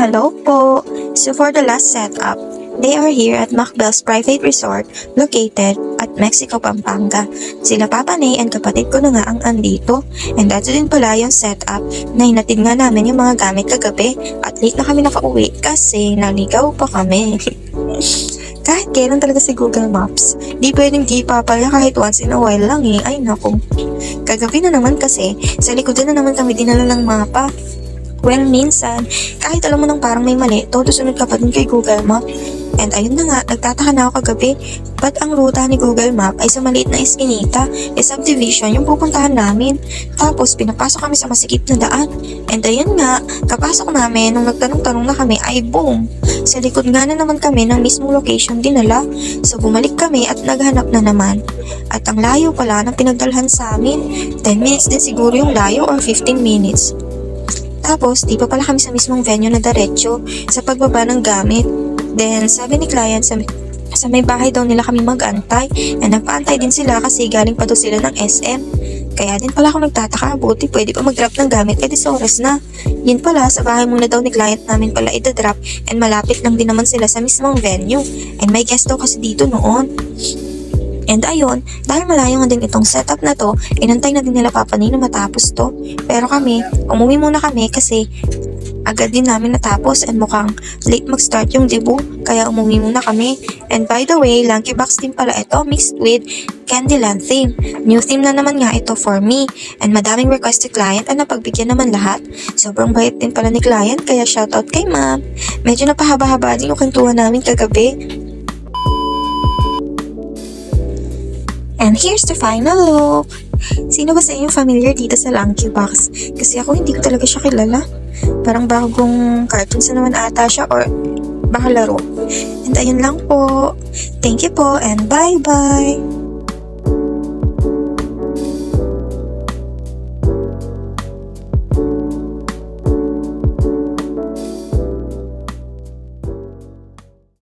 hello po! So for the last setup, they are here at Macbell's Private Resort located at Mexico, Pampanga. Sila Papa Nay and kapatid ko na nga ang andito. And dito din pala yung setup na hinatid nga namin yung mga gamit kagabi at late na kami nakauwi kasi naligaw pa kami. Kahit kailan talaga si Google Maps, di pwedeng di papalya kahit once in a while lang eh. Ay naku. Kagabi na naman kasi, sa likod na naman kami dinala ng mapa. Well, minsan, kahit alam mo nang parang may mali, todo sunod ka pa din kay Google Map. And ayun na nga, nagtataka na ako kagabi, ba't ang ruta ni Google Map ay sa maliit na eskinita, subdivision yung pupuntahan namin. Tapos, pinapasok kami sa masikip na daan. And ayun nga, kapasok namin, nung nagtanong-tanong na kami, ay boom! Sa likod nga na naman kami ng mismong location dinala. So, bumalik kami at naghanap na naman. At ang layo pala ng pinagdalhan sa amin, 10 minutes din siguro yung layo or 15 minutes. Tapos, di pa pala kami sa mismong venue na diretso sa pagbaba ng gamit. Then, sabi ni client sa may bahay daw nila kami mag-antay and nagpaantay din sila kasi galing pa daw sila ng SM. Kaya din pala ako nagtataka, buti pwede pa mag-drop ng gamit kahit sa oras na. Yun pala, sa bahay muna daw ni client namin pala ida-drop and malapit lang din naman sila sa mismong venue. And may guest daw kasi dito noon. And ayun, dahil malayo nga din itong setup na to, inantay na din nila Papa Nay na matapos to. Pero kami, umuwi muna kami kasi agad din namin natapos and mukhang late mag-start yung debut, kaya umuwi muna kami. And by the way, Lanky Box din pala ito mixed with Candyland theme. New theme na naman nga ito for me. And madaming request ni client at napagbigyan naman lahat. Sobrang bait din pala ni client, kaya shoutout kay ma'am. Medyo napahaba-haba din yung kwentuhan namin kagabi. And here's the final look. Sino ba sa inyo familiar dito sa Lanky Box? Kasi ako hindi ko talaga siya kilala. Parang bagong cartoons na naman ata siya or baka laro. And ayun lang po. Thank you po and bye-bye!